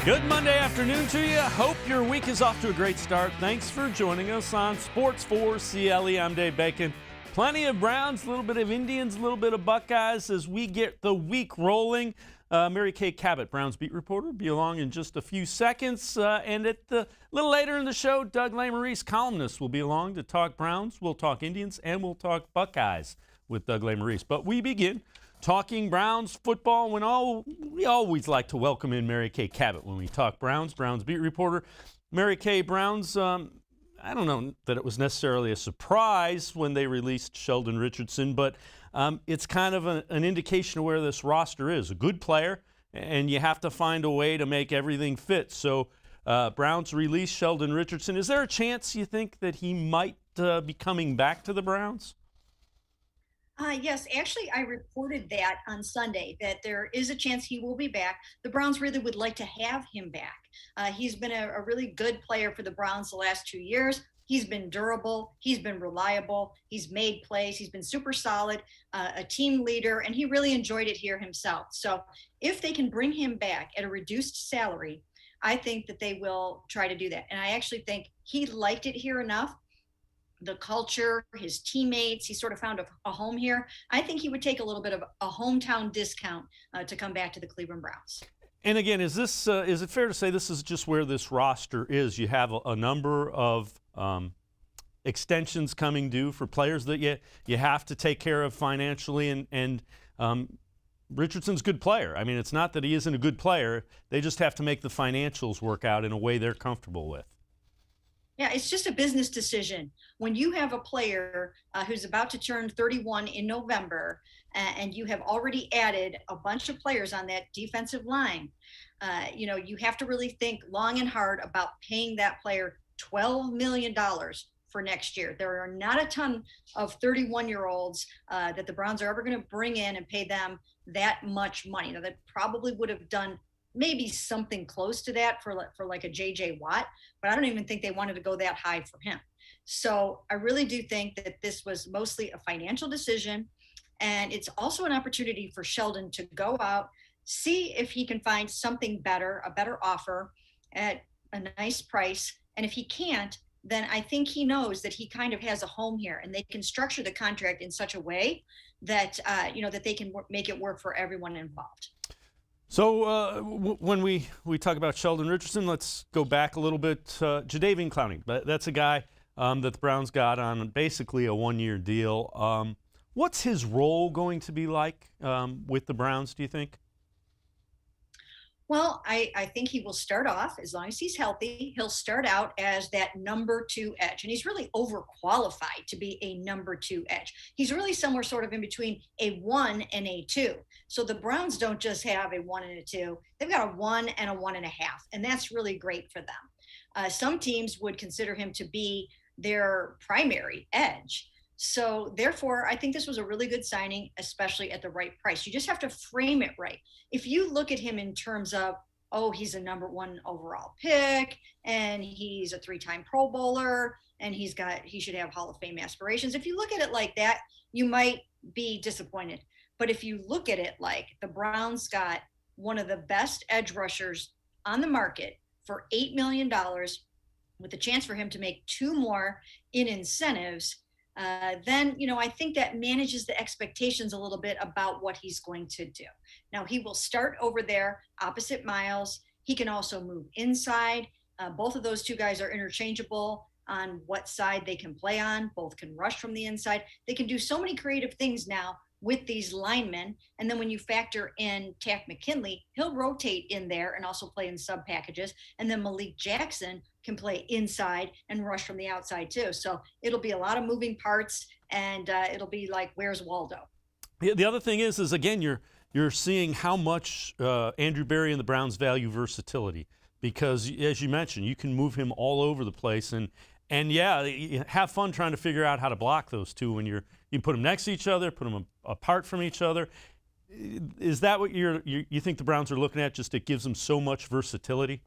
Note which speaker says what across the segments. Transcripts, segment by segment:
Speaker 1: Good Monday afternoon to you. Hope your week is off to a great start. Thanks for joining us on Sports4CLE. I'm Dave Bacon. Plenty of Browns, a little bit of Indians, a little bit of Buckeyes as we get the week rolling. Mary Kay Cabot, Browns beat reporter, be along in just a few seconds. And a little later in the show, Doug Lesmerises, columnist, will be along to talk Browns. We'll talk Indians, and we'll talk Buckeyes with Doug Lesmerises. But we begin talking Browns football. We always like to welcome in Mary Kay Cabot when we talk Browns beat reporter. Mary Kay, Browns, I don't know that it was necessarily a surprise when they released Sheldon Richardson, but it's kind of an indication of where this roster is. A good player, and you have to find a way to make everything fit. So Browns release Sheldon Richardson. Is there a chance, you think, that he might be coming back to the Browns?
Speaker 2: Yes, actually, I reported that on Sunday, that there is a chance he will be back. The Browns really would like to have him back. He's been a really good player for the Browns the last 2 years. He's been durable. He's been reliable. He's made plays. He's been super solid, a team leader, and he really enjoyed it here himself. So if they can bring him back at a reduced salary, I think that they will try to do that. And I actually think he liked it here enough. The culture, his teammates, he sort of found a home here. I think he would take a little bit of a hometown discount to come back to the Cleveland Browns.
Speaker 1: And again, is it fair to say this is just where this roster is? You have a number of extensions coming due for players that you have to take care of financially, and Richardson's a good player. I mean, it's not that he isn't a good player. They just have to make the financials work out in a way they're comfortable with.
Speaker 2: Yeah, it's just a business decision. When you have a player who's about to turn 31 in November, and you have already added a bunch of players on that defensive line, you have to really think long and hard about paying that player $12 million for next year. There are not a ton of 31-year-olds that the Browns are ever going to bring in and pay them that much money. Now, they probably would have done maybe something close to that for like a J.J. Watt, but I don't even think they wanted to go that high for him. So I really do think that this was mostly a financial decision, and it's also an opportunity for Sheldon to go out, see if he can find something better, a better offer at a nice price. And if he can't, then I think he knows that he kind of has a home here, and they can structure the contract in such a way that, that they can make it work for everyone involved.
Speaker 1: So when we talk about Sheldon Richardson, let's go back a little bit. Jadeveon Clowney, that's a guy that the Browns got on basically a one-year deal. What's his role going to be like with the Browns, do you think?
Speaker 2: Well, I think he will start off, as long as he's healthy, he'll start out as that number 2 edge. And he's really overqualified to be a number 2 edge. He's really somewhere sort of in between a 1 and a 2. So the Browns don't just have a 1 and a 2. They've got a 1 and a 1.5. And that's really great for them. Some teams would consider him to be their primary edge. So therefore, I think this was a really good signing, especially at the right price. You just have to frame it right. If you look at him in terms of, oh, he's a number 1 overall pick, and he's a 3-time Pro Bowler, and he should have Hall of Fame aspirations. If you look at it like that, you might be disappointed. But if you look at it like the Browns got one of the best edge rushers on the market for $8 million with a chance for him to make 2 more in incentives, then, I think that manages the expectations a little bit about what he's going to do. Now, he will start over there opposite Miles. He can also move inside. Both of those 2 guys are interchangeable on what side they can play on. Both can rush from the inside. They can do so many creative things now with these linemen. And then when you factor in Takk McKinley, he'll rotate in there and also play in sub packages. And then Malik Jackson can play inside and rush from the outside too. So it'll be a lot of moving parts, and it'll be like, where's Waldo?
Speaker 1: The other thing is again, you're seeing how much Andrew Berry and the Browns value versatility, because as you mentioned, you can move him all over the place, and yeah, you have fun trying to figure out how to block those two when you put them next to each other, put them apart from each other. Is that what you think the Browns are looking at? Just it gives them so much versatility?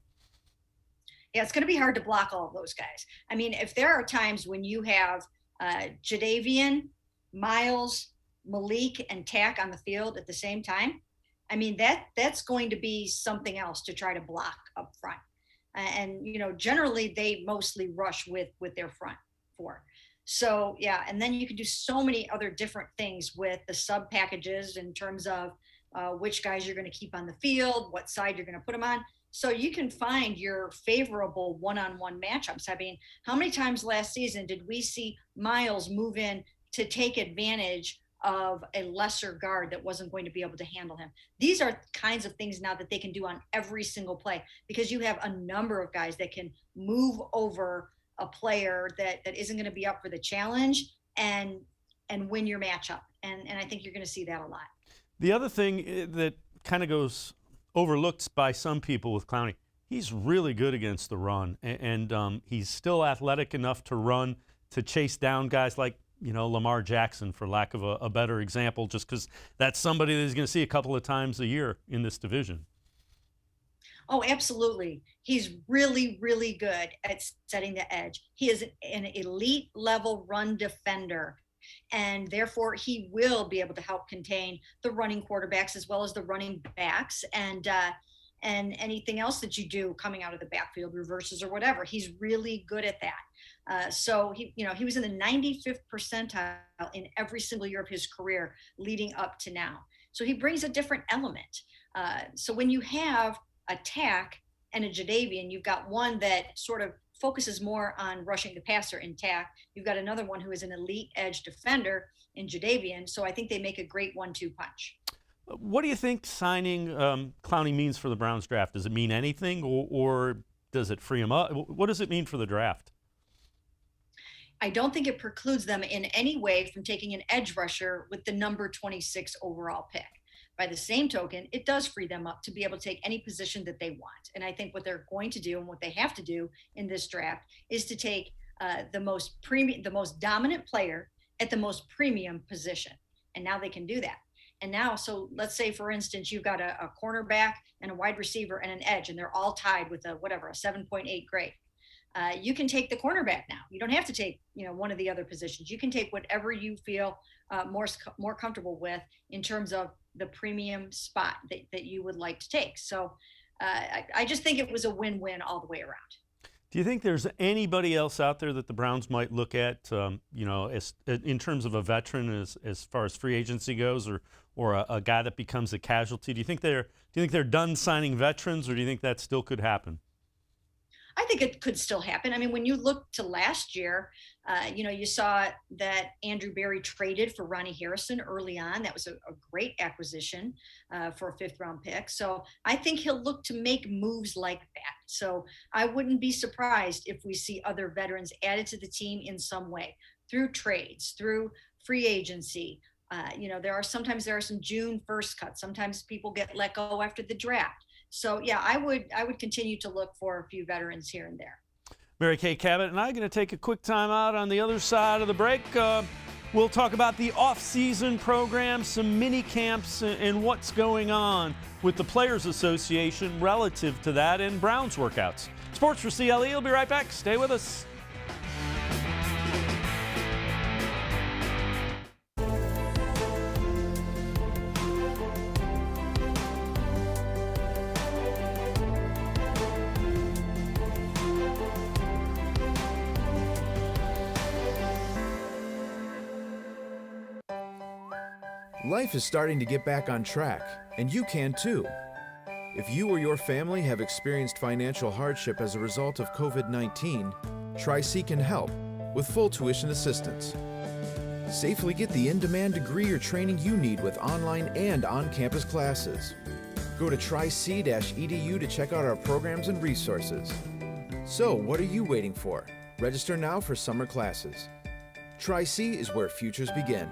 Speaker 2: Yeah, it's going to be hard to block all of those guys. I mean, if there are times when you have Jadeveon, Miles, Malik, and Takk on the field at the same time, I mean, that's going to be something else to try to block up front. And, generally they mostly rush with their front four. So, yeah, and then you can do so many other different things with the sub packages in terms of which guys you're going to keep on the field, what side you're going to put them on. So you can find your favorable one-on-one matchups. I mean, how many times last season did we see Miles move in to take advantage of a lesser guard that wasn't going to be able to handle him? These are kinds of things now that they can do on every single play, because you have a number of guys that can move over a player that isn't going to be up for the challenge and win your matchup. And I think you're going to see that a lot.
Speaker 1: The other thing that kind of goes overlooked by some people with Clowney, he's really good against the run, and he's still athletic enough to run, to chase down guys like, Lamar Jackson, for lack of a better example, just because that's somebody that he's going to see a couple of times a year in this division.
Speaker 2: Oh, absolutely. He's really, really good at setting the edge. He is an elite level run defender, and therefore he will be able to help contain the running quarterbacks as well as the running backs and anything else that you do coming out of the backfield, reverses or whatever. He's really good at that. So he was in the 95th percentile in every single year of his career leading up to now. So he brings a different element. So when you have attack and a Jadeveon, you've got one that sort of focuses more on rushing the passer in tack. You've got another one who is an elite edge defender in Jadeveon. So I think they make a great 1-2 punch.
Speaker 1: What do you think signing Clowney means for the Browns draft? Does it mean anything, or does it free him up? What does it mean for the draft?
Speaker 2: I don't think it precludes them in any way from taking an edge rusher with the number 26 overall pick. By the same token, it does free them up to be able to take any position that they want. And I think what they're going to do and what they have to do in this draft is to take the most dominant player at the most premium position. And now they can do that. And now, so let's say, for instance, you've got a cornerback and a wide receiver and an edge, and they're all tied with a 7.8 grade. You can take the cornerback now. You don't have to take, one of the other positions. You can take whatever you feel more comfortable with in terms of the premium spot that you would like to take. So I just think it was a win-win all the way around.
Speaker 1: Do you think there's anybody else out there that the Browns might look at, as in terms of a veteran as far as free agency goes, or a guy that becomes a casualty? Do you think they're done signing veterans, or do you think that still could happen?
Speaker 2: I think it could still happen. I mean, when you look to last year, you saw that Andrew Berry traded for Ronnie Harrison early on. That was a great acquisition for a 5th-round pick. So I think he'll look to make moves like that. So I wouldn't be surprised if we see other veterans added to the team in some way, through trades, through free agency. There are some June 1st cuts. Sometimes people get let go after the draft. So, yeah, I would continue to look for a few veterans here and there.
Speaker 1: Mary Kay Cabot and I are going to take a quick time out. On the other side of the break, we'll talk about the off-season program, some mini camps, and what's going on with the Players Association relative to that and Browns workouts. Sports4CLE will be right back. Stay with us.
Speaker 3: Life is starting to get back on track, and you can too. If you or your family have experienced financial hardship as a result of COVID-19, Tri-C can help with full tuition assistance. Safely get the in-demand degree or training you need with online and on-campus classes. Go to tric-edu to check out our programs and resources. So, what are you waiting for? Register now for summer classes. Tri-C is where futures begin.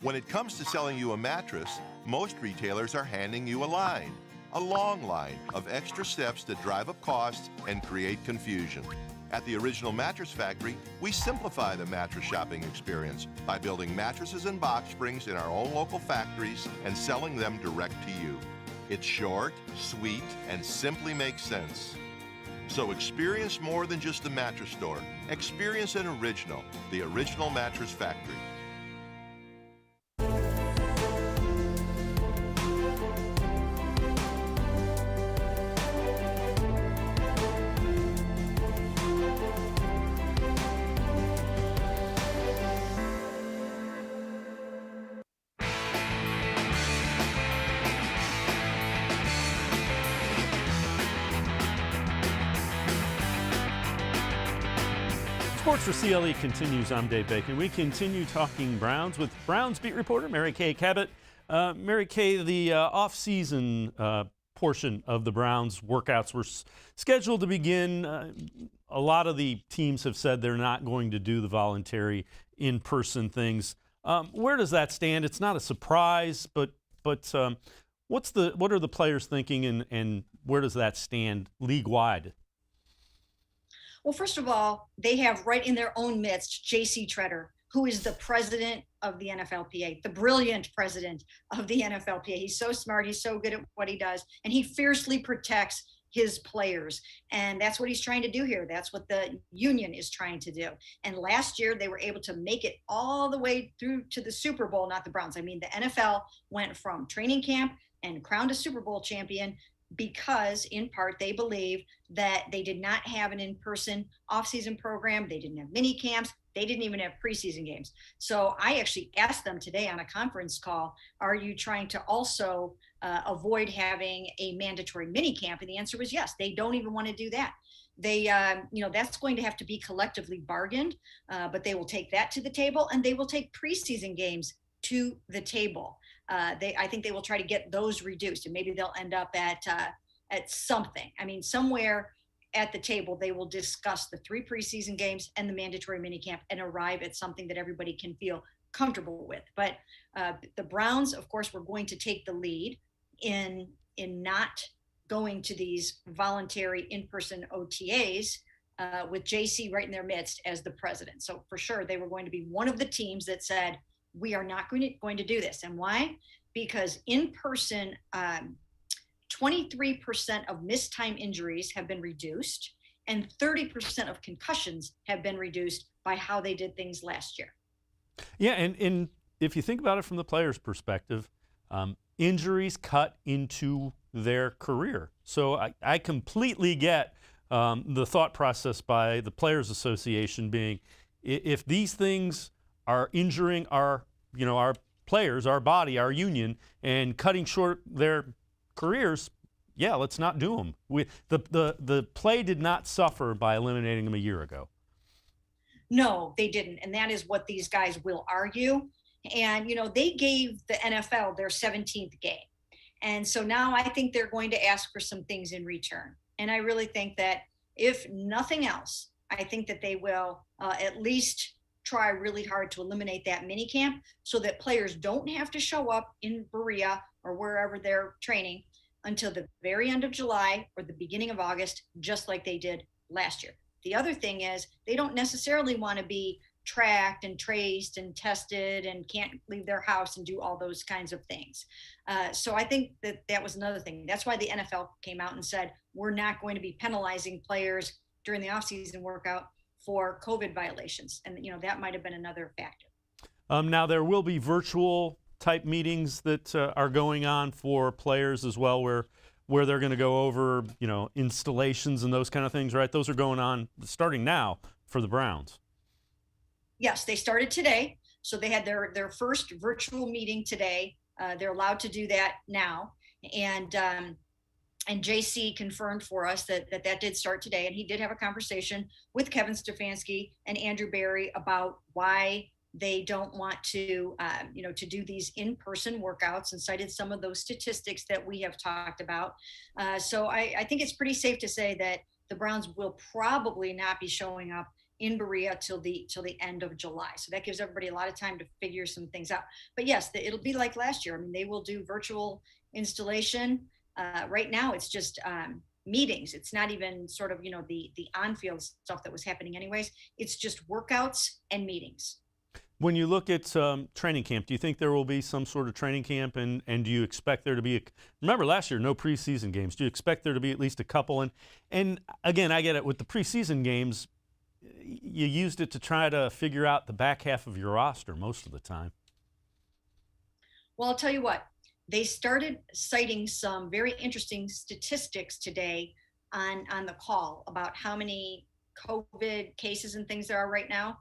Speaker 4: When it comes to selling you a mattress, most retailers are handing you a long line of extra steps that drive up costs and create confusion. At the Original Mattress Factory, we simplify the mattress shopping experience by building mattresses and box springs in our own local factories and selling them direct to you. It's short, sweet, and simply makes sense. So experience more than just a mattress store. Experience an original, the Original Mattress Factory.
Speaker 1: Sports for CLE continues. I'm Dave Bacon. We continue talking Browns with Browns beat reporter Mary Kay Cabot. Mary Kay, the off-season portion of the Browns workouts were scheduled to begin. A lot of the teams have said they're not going to do the voluntary in-person things. Where does that stand? It's not a surprise, but what are the players thinking, and where does that stand league-wide?
Speaker 2: Well, first of all, they have right in their own midst J.C. Tretter, who is the president of the NFLPA, the brilliant president of the NFLPA. He's so smart. He's so good at what he does, and he fiercely protects his players. And that's what he's trying to do here. That's what the union is trying to do. And last year, they were able to make it all the way through to the Super Bowl, not the Browns. I mean, the NFL went from training camp and crowned a Super Bowl champion because, in part, they believe that they did not have an in-person offseason program. They didn't have mini camps. They didn't even have preseason games. So I actually asked them today on a conference call, are you trying to also avoid having a mandatory mini camp? And the answer was yes. They don't even want to do that. They, that's going to have to be collectively bargained, but they will take that to the table, and they will take preseason games to the table. I think they will try to get those reduced, and maybe they'll end up at something. I mean, somewhere at the table, they will discuss the 3 preseason games and the mandatory minicamp and arrive at something that everybody can feel comfortable with. But the Browns, of course, were going to take the lead in not going to these voluntary in-person OTAs with JC right in their midst as the president. So for sure, they were going to be one of the teams that said, we are not going to do this. And why? Because in person, 23% of missed time injuries have been reduced, and 30% of concussions have been reduced by how they did things last year.
Speaker 1: Yeah, and if you think about it from the player's perspective, injuries cut into their career. So I completely get the thought process by the Players Association being, if these things are injuring our players, our body, our union, and cutting short their careers, yeah, let's not do them. The play did not suffer by eliminating them a year ago.
Speaker 2: No, they didn't, and that is what these guys will argue. And they gave the NFL their 17th game, and so now I think they're going to ask for some things in return. And I really think that if nothing else, I think that they will at least try really hard to eliminate that minicamp so that players don't have to show up in Berea or wherever they're training until the very end of July or the beginning of August, just like they did last year. The other thing is they don't necessarily want to be tracked and traced and tested and can't leave their house and do all those kinds of things. So I think that was another thing. That's why the NFL came out and said, we're not going to be penalizing players during the offseason workout for COVID violations. And, that might have been another factor.
Speaker 1: Now, there will be virtual type meetings that are going on for players as well, where they're going to go over, installations and those kind of things, right? Those are going on starting now for the Browns.
Speaker 2: Yes, they started today. So they had their first virtual meeting today. They're allowed to do that now. And JC confirmed for us that did start today. And he did have a conversation with Kevin Stefanski and Andrew Berry about why they don't want to do these in-person workouts, and cited some of those statistics that we have talked about. So I think it's pretty safe to say that the Browns will probably not be showing up in Berea till the end of July. So that gives everybody a lot of time to figure some things out. But yes, it'll be like last year. I mean, they will do virtual installation. Right now, it's just meetings. It's not even sort of, the on-field stuff that was happening anyways. It's just workouts and meetings.
Speaker 1: When you look at training camp, do you think there will be some sort of training camp, and do you expect there to be remember last year, no preseason games. Do you expect there to be at least a couple? And again, I get it, with the preseason games, you used it to try to figure out the back half of your roster most of the time.
Speaker 2: Well, I'll tell you what, they started citing some very interesting statistics today on the call about how many COVID cases and things there are right now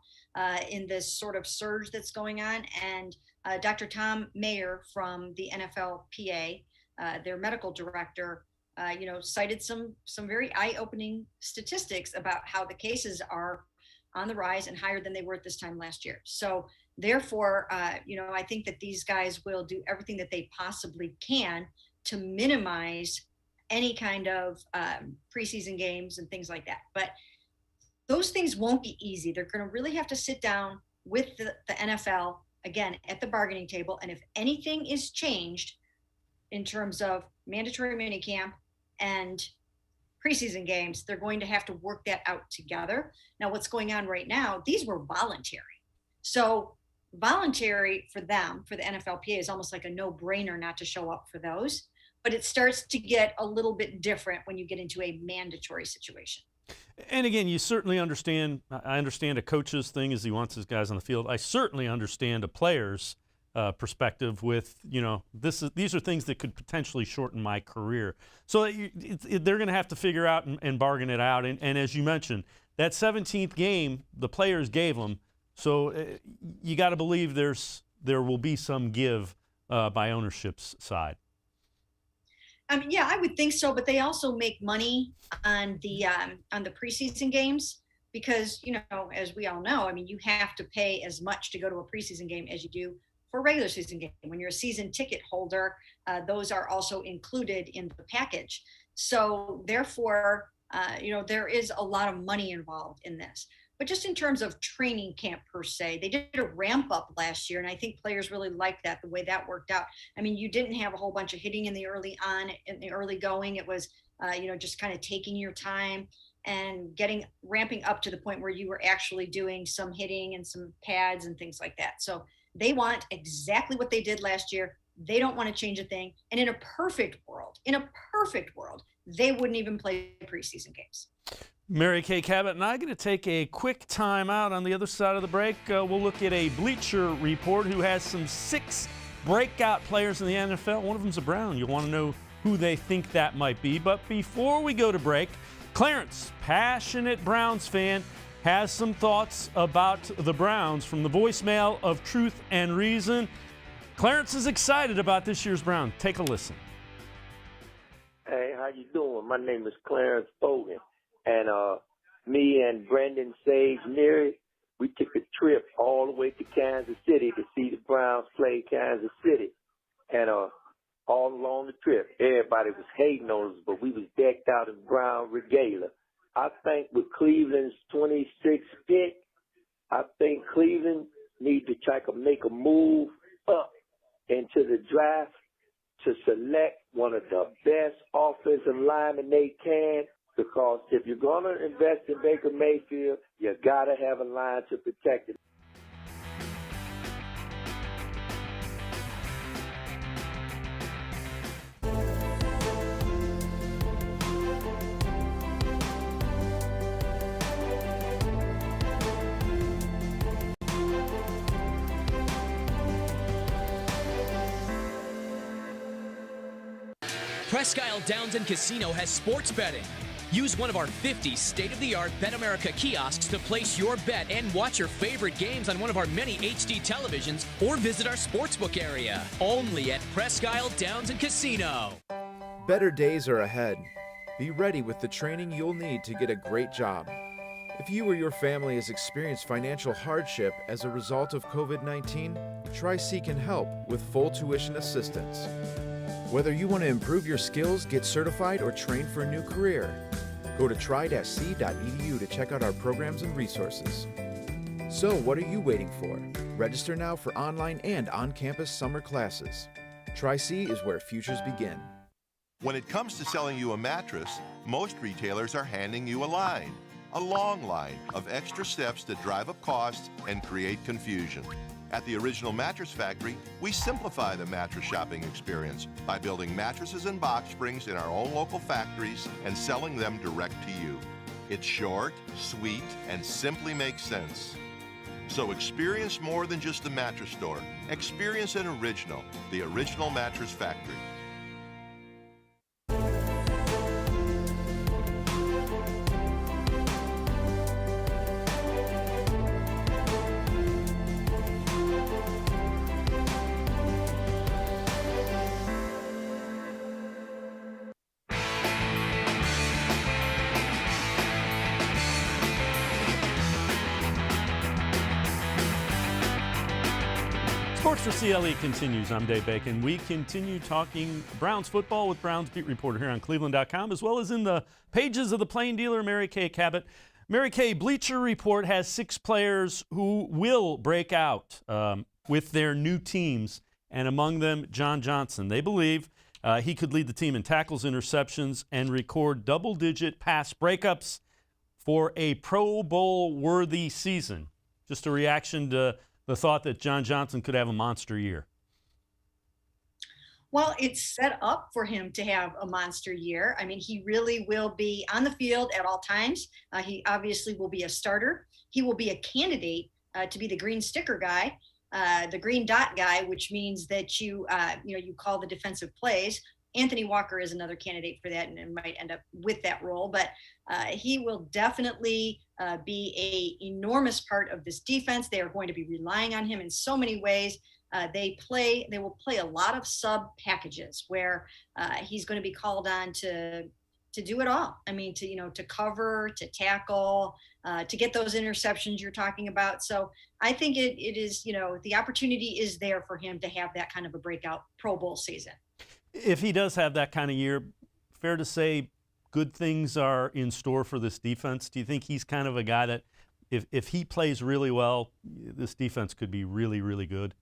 Speaker 2: in this sort of surge that's going on. And Dr. Tom Mayer from the NFLPA, their medical director, cited some very eye-opening statistics about how the cases are on the rise and higher than they were at this time last year. So therefore, I think that these guys will do everything that they possibly can to minimize any kind of preseason games and things like that. But those things won't be easy. They're going to really have to sit down with the NFL, again, at the bargaining table. And if anything is changed in terms of mandatory minicamp and preseason games, they're going to have to work that out together. Now, what's going on right now, these were voluntary. So voluntary for them, for the NFLPA, is almost like a no-brainer not to show up for those. But it starts to get a little bit different when you get into a mandatory situation.
Speaker 1: And again, you certainly understand, I understand a coach's thing is he wants his guys on the field. I certainly understand a player's perspective with, these are things that could potentially shorten my career. So they're going to have to figure out and bargain it out. And as you mentioned, that 17th game, the players gave them. So you got to believe there will be some give by ownership's side.
Speaker 2: Yeah, I would think so, but they also make money on the preseason games because, as we all know, you have to pay as much to go to a preseason game as you do for a regular season game. When you're a season ticket holder, those are also included in the package. So therefore, there is a lot of money involved in this. But just in terms of training camp per se, they did a ramp up last year, and I think players really liked that, the way that worked out. You didn't have a whole bunch of hitting in the early going. It was, just kind of taking your time and ramping up to the point where you were actually doing some hitting and some pads and things like that. So they want exactly what they did last year. They don't want to change a thing. And in a perfect world, they wouldn't even play preseason games.
Speaker 1: Mary Kay Cabot and I are going to take a quick time out. On the other side of the break, we'll look at a Bleacher Report who has some 6 breakout players in the NFL. One of them's a Brown. You'll want to know who they think that might be. But before we go to break, Clarence, passionate Browns fan, has some thoughts about the Browns from the voicemail of Truth and Reason. Clarence is excited about this year's Brown. Take a listen.
Speaker 5: Hey, how you doing? My name is Clarence Bogan. And me and Brendan Sage Neary, we took a trip all the way to Kansas City to see the Browns play Kansas City. And all along the trip, everybody was hating on us, but we was decked out in Brown regalia. I think with Cleveland's 26th pick, I think Cleveland need to try to make a move up into the draft to select one of the best offensive linemen they can. Because if you're going to invest in Baker Mayfield, you got to have a line to protect it.
Speaker 6: Presque Isle Downs and Casino has sports betting. Use one of our 50 state-of-the-art Bet America kiosks to place your bet and watch your favorite games on one of our many HD televisions or visit our sportsbook area. Only at Presque Isle Downs and Casino.
Speaker 3: Better days are ahead. Be ready with the training you'll need to get a great job. If you or your family has experienced financial hardship as a result of COVID-19, Tri-C can help with full tuition assistance. Whether you want to improve your skills, get certified, or train for a new career, go to tri-c.edu to check out our programs and resources. So what are you waiting for? Register now for online and on-campus summer classes. Tri-C is where futures begin.
Speaker 4: When it comes to selling you a mattress, most retailers are handing you a long line of extra steps that drive up costs and create confusion. At the Original Mattress Factory, we simplify the mattress shopping experience by building mattresses and box springs in our own local factories and selling them direct to you. It's short, sweet, and simply makes sense. So experience more than just the mattress store. Experience an original, the Original Mattress Factory.
Speaker 1: Sports4CLE continues. I'm Dave Bacon. We continue talking Browns football with Browns beat reporter here on cleveland.com, as well as in the pages of the Plain Dealer, Mary Kay Cabot. Mary Kay, Bleacher Report has 6 players who will break out with their new teams, and among them, John Johnson. They believe he could lead the team in tackles, interceptions, and record double-digit pass breakups for a Pro Bowl-worthy season. Just a reaction to the thought that John Johnson could have a monster year.
Speaker 2: Well, it's set up for him to have a monster year. I mean, he really will be on the field at all times. He obviously will be a starter. He will be a candidate to be the green sticker guy, the green dot guy, which means that you call the defensive plays. Anthony Walker is another candidate for that and might end up with that role, but he will definitely be an enormous part of this defense. They are going to be relying on him in so many ways. They will play a lot of sub packages where he's going to be called on to do it all. I mean, to cover, to tackle, to get those interceptions you're talking about. So I think it is, the opportunity is there for him to have that kind of a breakout Pro Bowl season.
Speaker 1: If he does have that kind of year, fair to say good things are in store for this defense. Do you think he's kind of a guy that if he plays really well, this defense could be really, really good?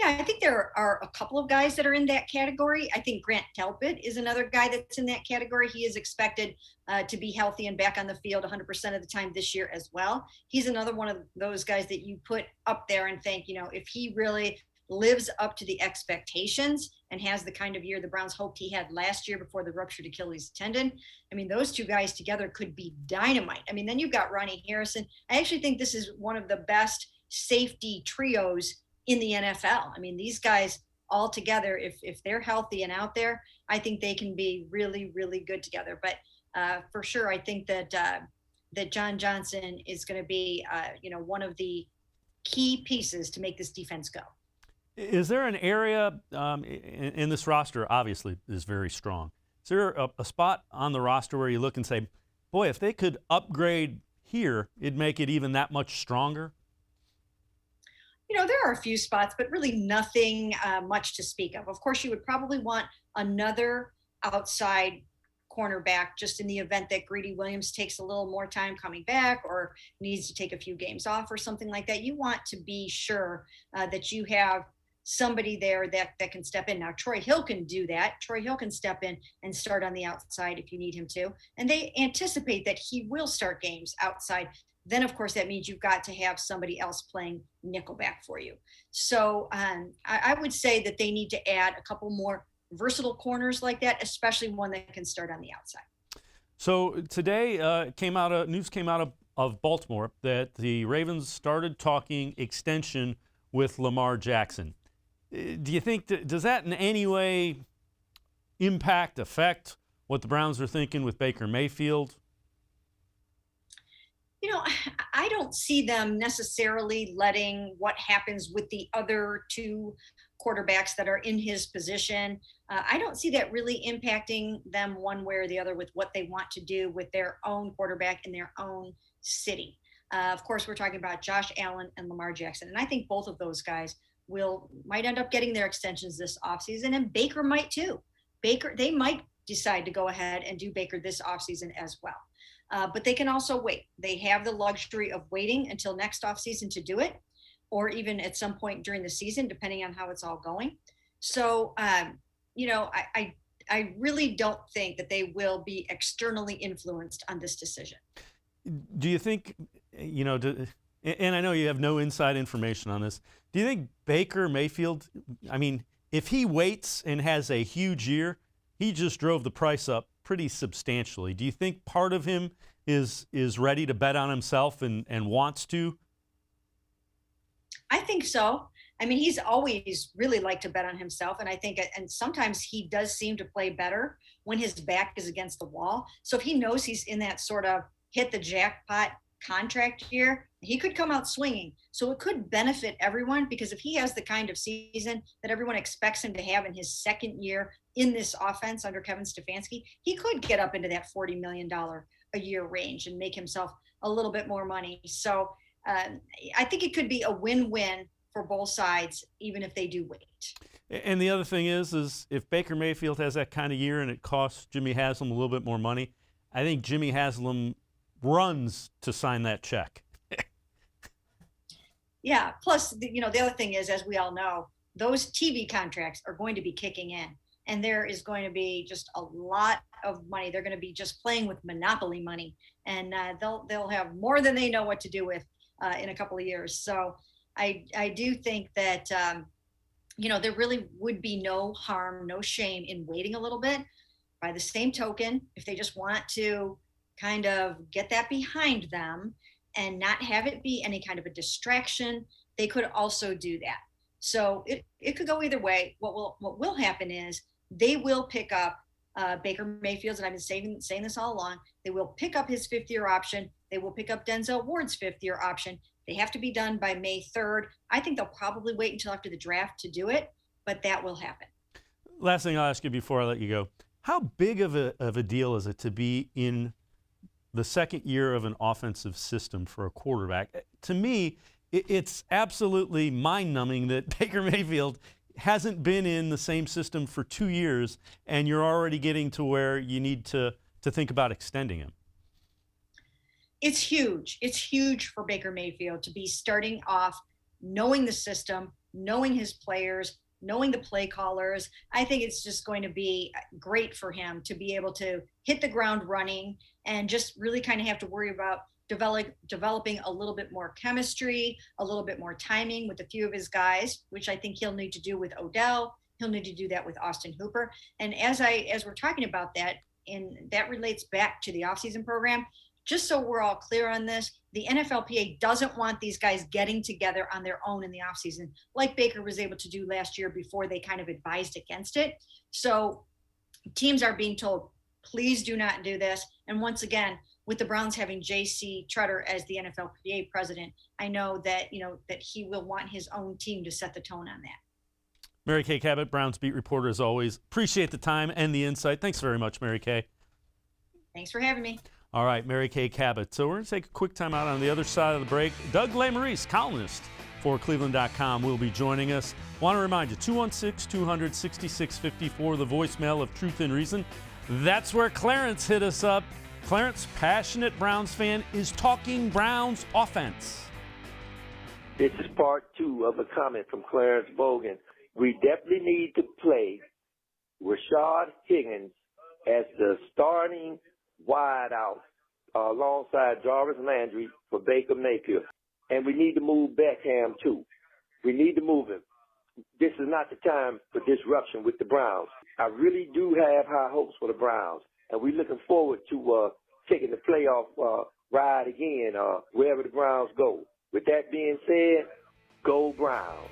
Speaker 2: Yeah, I think there are a couple of guys that are in that category. I think Grant Delpit is another guy that's in that category. He is expected to be healthy and back on the field 100% of the time this year as well. He's another one of those guys that you put up there and think, if he really lives up to the expectations and has the kind of year the Browns hoped he had last year before the ruptured Achilles tendon. I mean, those two guys together could be dynamite. I mean, then you've got Ronnie Harrison. I actually think this is one of the best safety trios in the NFL. I mean, these guys all together, if they're healthy and out there, I think they can be really, really good together. But for sure, I think that John Johnson is going to be, one of the key pieces to make this defense go.
Speaker 1: Is there an area in this roster, obviously, is very strong. Is there a spot on the roster where you look and say, boy, if they could upgrade here, it'd make it even that much stronger?
Speaker 2: There are a few spots, but really nothing much to speak of. Of course, you would probably want another outside cornerback just in the event that Greedy Williams takes a little more time coming back or needs to take a few games off or something like that. You want to be sure that you have somebody there that can step in. Now, Troy Hill can do that. Troy Hill can step in and start on the outside if you need him to. And they anticipate that he will start games outside. Then, of course, that means you've got to have somebody else playing nickelback for you. So I would say that they need to add a couple more versatile corners like that, especially one that can start on the outside.
Speaker 1: So today news came out of Baltimore that the Ravens started talking extension with Lamar Jackson. Do you think, does that in any way affect what the Browns are thinking with Baker Mayfield?
Speaker 2: I don't see them necessarily letting what happens with the other two quarterbacks that are in his position. I don't see that really impacting them one way or the other with what they want to do with their own quarterback in their own city. Of course, we're talking about Josh Allen and Lamar Jackson, and I think both of those guys might end up getting their extensions this offseason, and Baker might too. They might decide to go ahead and do Baker this offseason as well. But they can also wait. They have the luxury of waiting until next offseason to do it, or even at some point during the season, depending on how it's all going. So, I really don't think that they will be externally influenced on this decision.
Speaker 1: Do you think, and I know you have no inside information on this, do you think Baker Mayfield, if he waits and has a huge year, he just drove the price up pretty substantially. Do you think part of him is ready to bet on himself and wants to?
Speaker 2: I think so. He's always really liked to bet on himself, and I think, and sometimes he does seem to play better when his back is against the wall. So if he knows he's in that sort of hit the jackpot contract year, he could come out swinging. So it could benefit everyone, because if he has the kind of season that everyone expects him to have in his second year in this offense under Kevin Stefanski, he could get up into that $40 million a year range and make himself a little bit more money. So I think it could be a win-win for both sides, even if they do wait.
Speaker 1: And the other thing is if Baker Mayfield has that kind of year and it costs Jimmy Haslam a little bit more money, I think Jimmy Haslam runs to sign that check.
Speaker 2: Yeah. Plus, the other thing is, as we all know, those TV contracts are going to be kicking in, and there is going to be just a lot of money. They're going to be just playing with monopoly money, and they'll have more than they know what to do with in a couple of years. So I do think that there really would be no harm, no shame in waiting a little bit. By the same token, if they just want to kind of get that behind them and not have it be any kind of a distraction, they could also do that. So it could go either way. What will happen is they will pick up Baker Mayfield's, and I've been saying this all along, they will pick up his 5th-year option. They will pick up Denzel Ward's 5th-year option. They have to be done by May 3rd. I think they'll probably wait until after the draft to do it, but that will happen.
Speaker 1: Last thing I'll ask you before I let you go, how big of a deal is it to be in the second year of an offensive system for a quarterback? To me, it's absolutely mind-numbing that Baker Mayfield hasn't been in the same system for 2 years, and you're already getting to where you need to think about extending him.
Speaker 2: It's huge. It's huge for Baker Mayfield to be starting off knowing the system, knowing his players, knowing the play callers. I think it's just going to be great for him to be able to hit the ground running and just really kind of have to worry about developing a little bit more chemistry, a little bit more timing with a few of his guys, which I think he'll need to do with Odell. He'll need to do that with Austin Hooper. And as we're talking about that, and that relates back to the offseason program, just so we're all clear on this, the NFLPA doesn't want these guys getting together on their own in the offseason, like Baker was able to do last year before they kind of advised against it. So teams are being told, please do not do this. And once again, with the Browns having J.C. Tretter as the NFLPA president, I know that, that he will want his own team to set the tone on that.
Speaker 1: Mary Kay Cabot, Browns beat reporter as always. Appreciate the time and the insight. Thanks very much, Mary Kay.
Speaker 2: Thanks for having me.
Speaker 1: All right, Mary Kay Cabot. So we're going to take a quick time out on the other side of the break. Doug Lesmerises, columnist for cleveland.com, will be joining us. Want to remind you, 216-200-6654, the voicemail of Truth and Reason. That's where Clarence hit us up. Clarence, passionate Browns fan, is talking Browns offense.
Speaker 5: This is part 2 of a comment from Clarence Bogan. We definitely need to play Rashad Higgins as the starting wideout alongside Jarvis Landry for Baker Mayfield. And we need to move Beckham too. We need to move him. This is not the time for disruption with the Browns. I really do have high hopes for the Browns, and we're looking forward to taking the playoff ride again wherever the Browns go. With that being said, go Browns.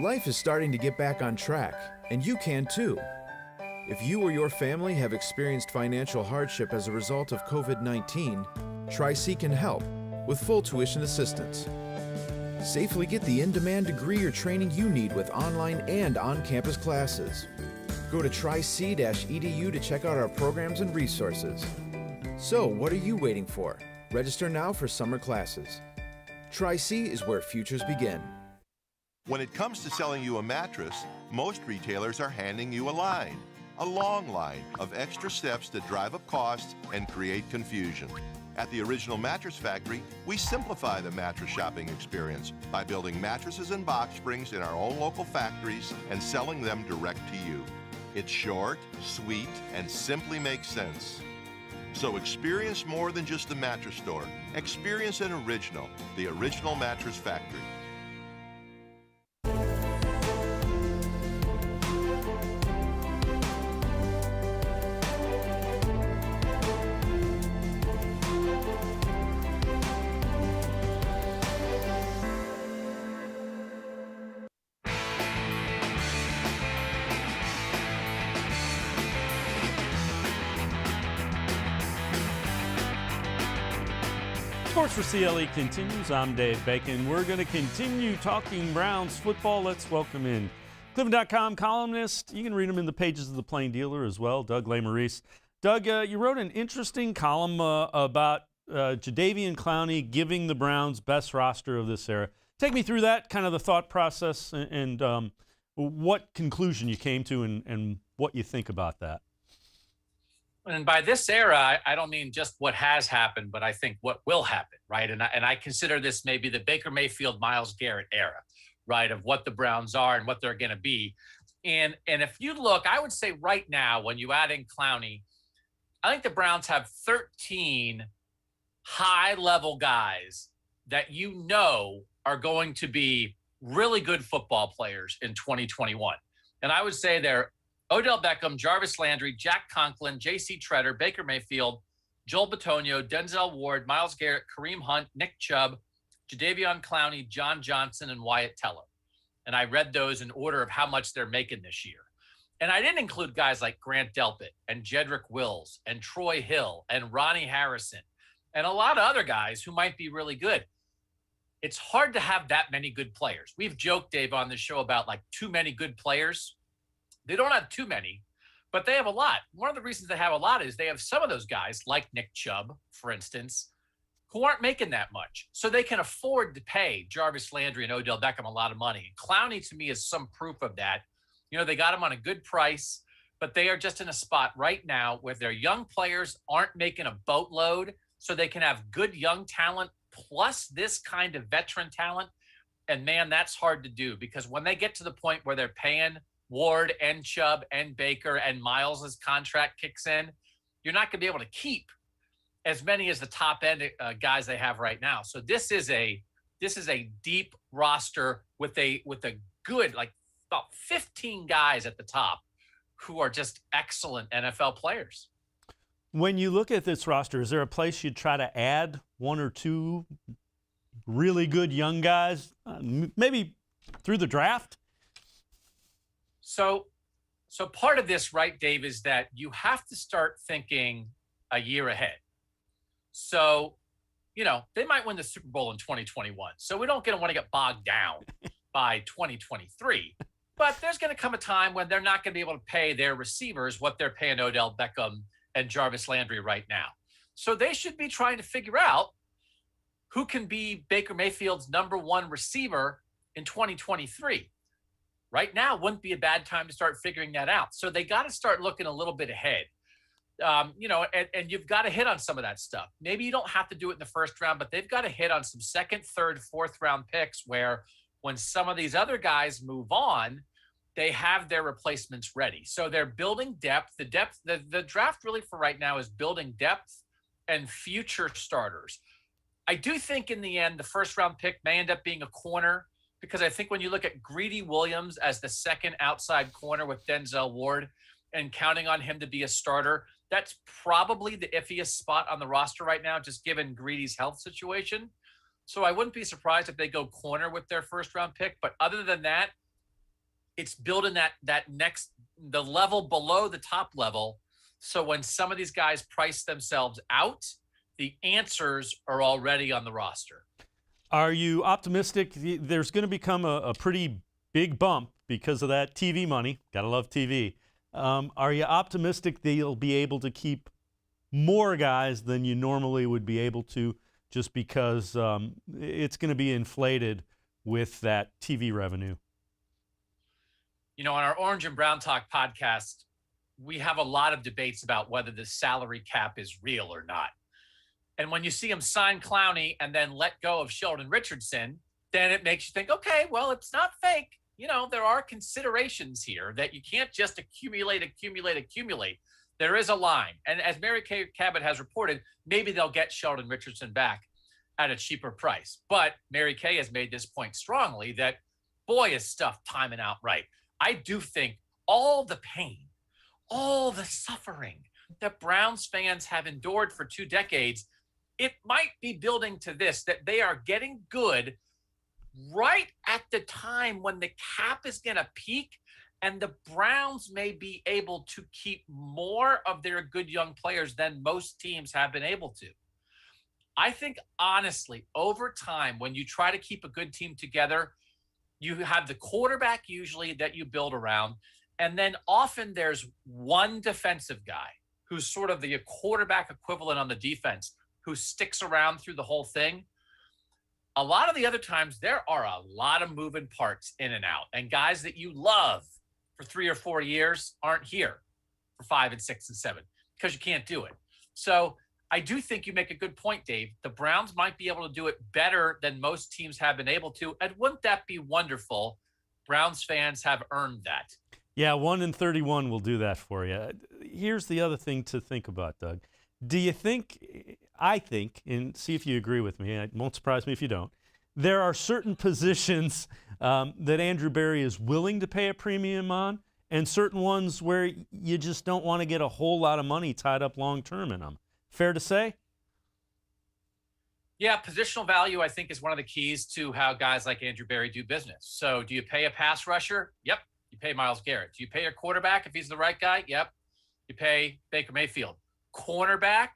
Speaker 3: Life is starting to get back on track, and you can too. If you or your family have experienced financial hardship as a result of COVID-19, Tri-C can help with full tuition assistance. Safely get the in-demand degree or training you need with online and on-campus classes. Go to tric-edu to check out our programs and resources. So, what are you waiting for? Register now for summer classes. Tri-C is where futures begin.
Speaker 4: When it comes to selling you a mattress, most retailers are handing you a long line of extra steps that drive up costs and create confusion. At the Original Mattress Factory, we simplify the mattress shopping experience by building mattresses and box springs in our own local factories and selling them direct to you. It's short, sweet, and simply makes sense. So experience more than just the mattress store. Experience an original, the Original Mattress Factory.
Speaker 1: Sports for CLE continues. I'm Dave Bacon. We're going to continue talking Browns football. Let's welcome in cleveland.com columnist. You can read him in the pages of the Plain Dealer as well, Doug Lesmerises. Doug, you wrote an interesting column about Jadeveon Clowney giving the Browns best roster of this era. Take me through that, kind of the thought process and what conclusion you came to and what you think about that.
Speaker 7: And by this era, I don't mean just what has happened, but I think what will happen, right? And I consider this maybe the Baker Mayfield, Myles Garrett era, right, of what the Browns are and what they're going to be. And if you look, I would say right now, when you add in Clowney, I think the Browns have 13 high-level guys that you know are going to be really good football players in 2021. And I would say they're Odell Beckham, Jarvis Landry, Jack Conklin, J.C. Tretter, Baker Mayfield, Joel Bitonio, Denzel Ward, Myles Garrett, Kareem Hunt, Nick Chubb, Jadeveon Clowney, John Johnson, and Wyatt Teller. And I read those in order of how much they're making this year. And I didn't include guys like Grant Delpit and Jedrick Wills and Troy Hill and Ronnie Harrison and a lot of other guys who might be really good. It's hard to have that many good players. We've joked, Dave, on this show about like too many good players. They don't have too many, but they have a lot. One of the reasons they have a lot is they have some of those guys, like Nick Chubb, for instance, who aren't making that much. So they can afford to pay Jarvis Landry and Odell Beckham a lot of money. Clowney, to me, is some proof of that. You know, they got him on a good price, but they are just in a spot right now where their young players aren't making a boatload, so they can have good young talent plus this kind of veteran talent. And, man, that's hard to do because when they get to the point where they're paying Ward and Chubb and Baker and Miles' contract kicks in, you're not going to be able to keep as many as the top end guys they have right now. So this is a deep roster with a good, like about 15 guys at the top who are just excellent NFL players.
Speaker 1: When you look at this roster, is there a place you'd try to add one or two really good young guys, maybe through the draft?
Speaker 7: So part of this, right, Dave, is that you have to start thinking a year ahead. So, you know, they might win the Super Bowl in 2021. So we don't want to get bogged down by 2023. But there's going to come a time when they're not going to be able to pay their receivers what they're paying Odell Beckham and Jarvis Landry right now. So they should be trying to figure out who can be Baker Mayfield's number one receiver in 2023. Right now wouldn't be a bad time to start figuring that out. So they got to start looking a little bit ahead. You know, and you've got to hit on some of that stuff. Maybe you don't have to do it in the first round, but they've got to hit on some second, third, fourth round picks where when some of these other guys move on, they have their replacements ready. So they're building depth. The draft really for right now is building depth and future starters. I do think in the end, the first round pick may end up being a corner, because I think when you look at Greedy Williams as the second outside corner with Denzel Ward and counting on him to be a starter, that's probably the iffiest spot on the roster right now, just given Greedy's health situation. So I wouldn't be surprised if they go corner with their first round pick. But other than that, it's building the level below the top level. So when some of these guys price themselves out, the answers are already on the roster.
Speaker 1: Are you optimistic there's going to become a pretty big bump because of that TV money? Got to love TV. Are you optimistic that you'll be able to keep more guys than you normally would be able to just because it's going to be inflated with that TV revenue?
Speaker 7: You know, on our Orange and Brown Talk podcast, we have a lot of debates about whether the salary cap is real or not. And when you see him sign Clowney and then let go of Sheldon Richardson, then it makes you think, okay, well, it's not fake. You know, there are considerations here that you can't just accumulate. There is a line. And as Kay Cabot has reported, maybe they'll get Sheldon Richardson back at a cheaper price. But Mary Kay has made this point strongly that, boy, is stuff timing out right. I do think all the pain, all the suffering that Browns fans have endured for 2 decades, it might be building to this, that they are getting good right at the time when the cap is going to peak and the Browns may be able to keep more of their good young players than most teams have been able to. I think, honestly, over time, when you try to keep a good team together, you have the quarterback usually that you build around. And then often there's one defensive guy who's sort of the quarterback equivalent on the defense who sticks around through the whole thing. A lot of the other times, there are a lot of moving parts in and out. And guys that you love for 3 or 4 years aren't here for 5 and 6 and 7 because you can't do it. So I do think you make a good point, Dave. The Browns might be able to do it better than most teams have been able to. And wouldn't that be wonderful? Browns fans have earned that.
Speaker 1: Yeah, 1-31 will do that for you. Here's the other thing to think about, Doug. Do you think, I think, and see if you agree with me, it won't surprise me if you don't, there are certain positions that Andrew Berry is willing to pay a premium on and certain ones where you just don't want to get a whole lot of money tied up long-term in them. Fair to say?
Speaker 7: Yeah, positional value, I think, is one of the keys to how guys like Andrew Berry do business. So do you pay a pass rusher? Yep. You pay Myles Garrett. Do you pay a quarterback if he's the right guy? Yep. You pay Baker Mayfield. Cornerback?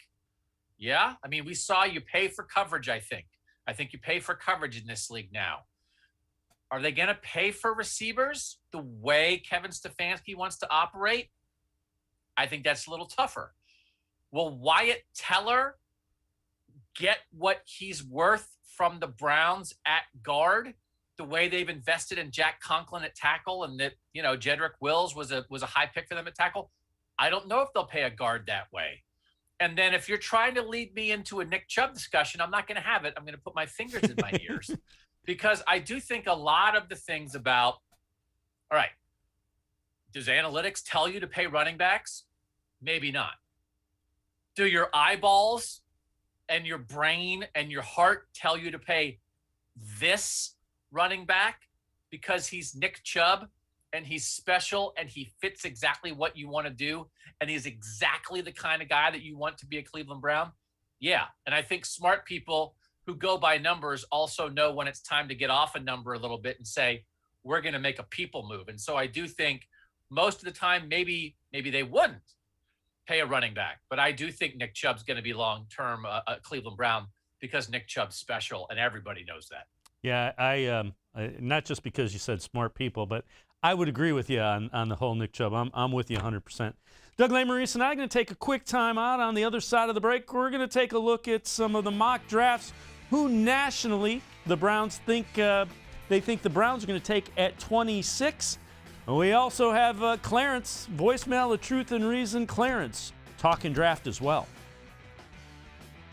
Speaker 7: Yeah. I mean, we saw you pay for coverage, I think. I think you pay for coverage in this league now. Are they going to pay for receivers the way Kevin Stefanski wants to operate? I think that's a little tougher. Will Wyatt Teller get what he's worth from the Browns at guard, the way they've invested in Jack Conklin at tackle and that, Jedrick Wills was a high pick for them at tackle? I don't know if they'll pay a guard that way. And then if you're trying to lead me into a Nick Chubb discussion, I'm not going to have it. I'm going to put my fingers in my ears because I do think a lot of the things about, all right, does analytics tell you to pay running backs? Maybe not. Do your eyeballs and your brain and your heart tell you to pay this running back because he's Nick Chubb and he's special and he fits exactly what you want to do and he's exactly the kind of guy that you want to be a Cleveland Brown? Yeah. And I think smart people who go by numbers also know when it's time to get off a number a little bit and say, we're going to make a people move. And so I do think most of the time, maybe they wouldn't pay a running back. But I do think Nick Chubb's going to be long-term a Cleveland Brown because Nick Chubb's special, and everybody knows that.
Speaker 1: Yeah, I not just because you said smart people, but I would agree with you on the whole Nick Chubb. I'm with you 100%. Doug Lesmerises and I are going to take a quick time out. On the other side of the break, we're going to take a look at some of the mock drafts, who nationally the Browns think they think the Browns are going to take at 26. We also have Clarence, voicemail of Truth and Reason, Clarence, talking draft as well.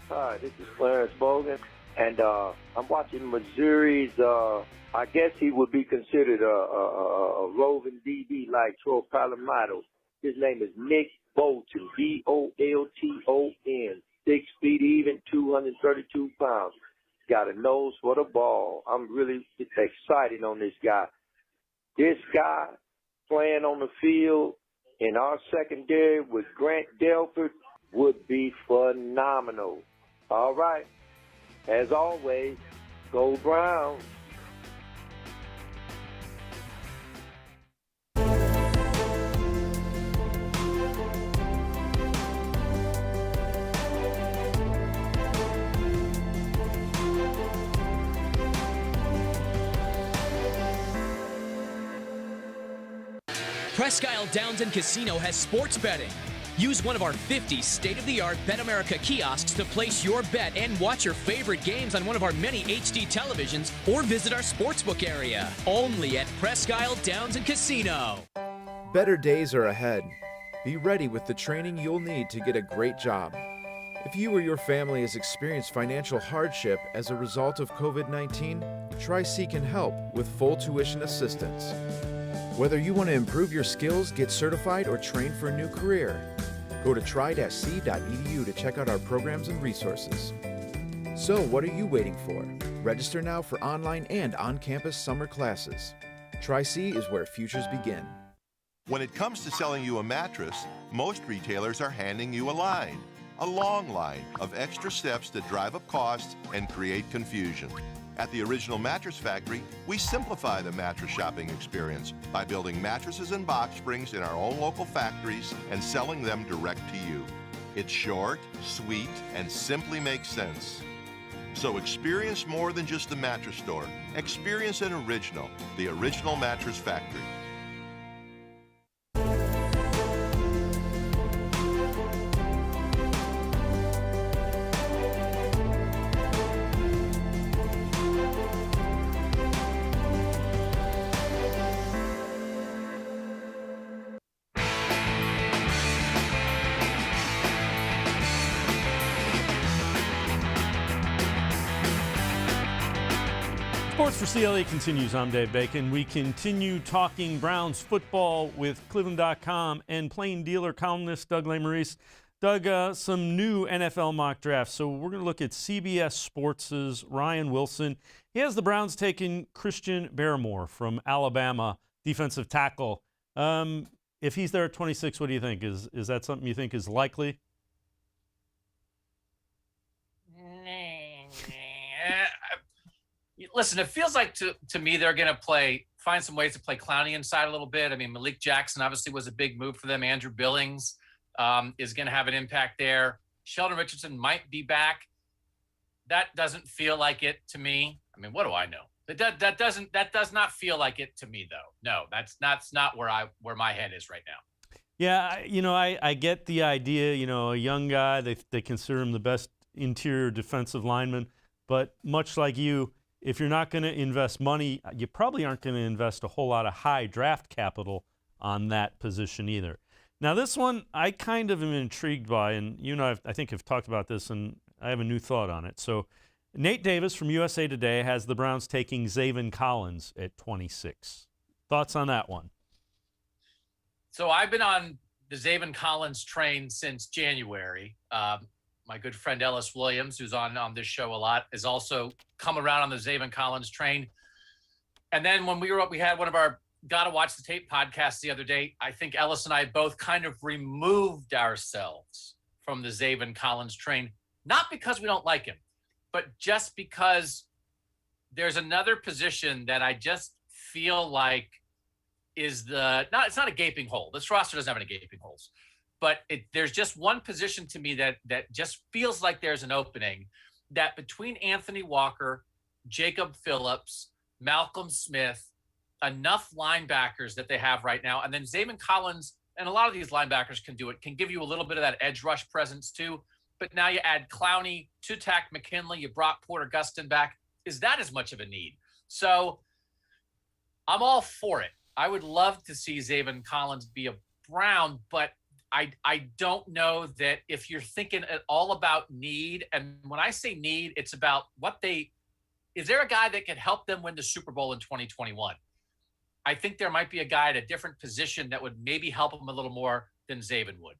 Speaker 5: Hi, this is Clarence Bogan, and I'm watching Missouri's, I guess he would be considered a roving DB like Troy Polamalu. His name is Nick Bolton, Bolton, 6 feet even, 232 pounds. Got a nose for the ball. I'm really excited on this guy. This guy playing on the field in our secondary with Grant Delpit would be phenomenal. All right. As always, go Browns.
Speaker 6: Presque Isle Downs and Casino has sports betting. Use one of our 50 state-of-the-art Bet America kiosks to place your bet and watch your favorite games on one of our many HD televisions or visit our sportsbook area. Only at Presque Isle Downs and Casino.
Speaker 3: Better days are ahead. Be ready with the training you'll need to get a great job. If you or your family has experienced financial hardship as a result of COVID-19, Tri-C can help with full tuition assistance. Whether you want to improve your skills, get certified, or train for a new career, go to tri-c.edu to check out our programs and resources. So what are you waiting for? Register now for online and on-campus summer classes. Tri-C is where futures begin.
Speaker 4: When it comes to selling you a mattress, most retailers are handing you a long line of extra steps that drive up costs and create confusion. At the Original Mattress Factory, we simplify the mattress shopping experience by building mattresses and box springs in our own local factories and selling them direct to you. It's short, sweet, and simply makes sense. So experience more than just a mattress store. Experience an original, the Original Mattress Factory.
Speaker 1: Sports4CLE continues. I'm Dave Bacon. We continue talking Browns football with cleveland.com and plain dealer columnist Doug Lesmerises. Doug, some new NFL mock drafts. So we're going to look at CBS Sports' Ryan Wilson. He has the Browns taking Christian Barmore from Alabama, defensive tackle. If he's there at 26, what do you think? Is that something you think is likely?
Speaker 7: Listen, it feels like to me they're going to find some ways to play Clowney inside a little bit. I mean, Malik Jackson obviously was a big move for them. Andrew Billings is going to have an impact there. Sheldon Richardson might be back. That doesn't feel like it to me. I mean, what do I know? That does not feel like it to me, though. No, that's not where my head is right now.
Speaker 1: Yeah, I get the idea. A young guy, they consider him the best interior defensive lineman, but much like you, if you're not going to invest money, you probably aren't going to invest a whole lot of high draft capital on that position either. Now, this one I kind of am intrigued by, and you and I think have talked about this, and I have a new thought on it. So Nate Davis from USA Today has the Browns taking Jadeveon Clowney at 26. Thoughts on that one?
Speaker 7: So I've been on the Jadeveon Clowney train since January. My good friend Ellis Williams, who's on this show a lot, has also come around on the Jadeveon Clowney train. And then when we had one of our Gotta Watch the Tape podcasts the other day, I think Ellis and I both kind of removed ourselves from the Jadeveon Clowney train, not because we don't like him, but just because there's another position that I just feel like it's not a gaping hole. This roster doesn't have any gaping holes. But there's just one position to me that just feels like there's an opening, that between Anthony Walker, Jacob Phillips, Malcolm Smith, enough linebackers that they have right now, and then Jadeveon Clowney, and a lot of these linebackers can do it, can give you a little bit of that edge rush presence too. But now you add Clowney, Tutak McKinley, you brought Porter Gustin back. Is that as much of a need? So I'm all for it. I would love to see Jadeveon Clowney be a Brown, but I don't know that if you're thinking at all about need, and when I say need, it's about is there a guy that could help them win the Super Bowl in 2021? I think there might be a guy at a different position that would maybe help them a little more than Jadeveon would.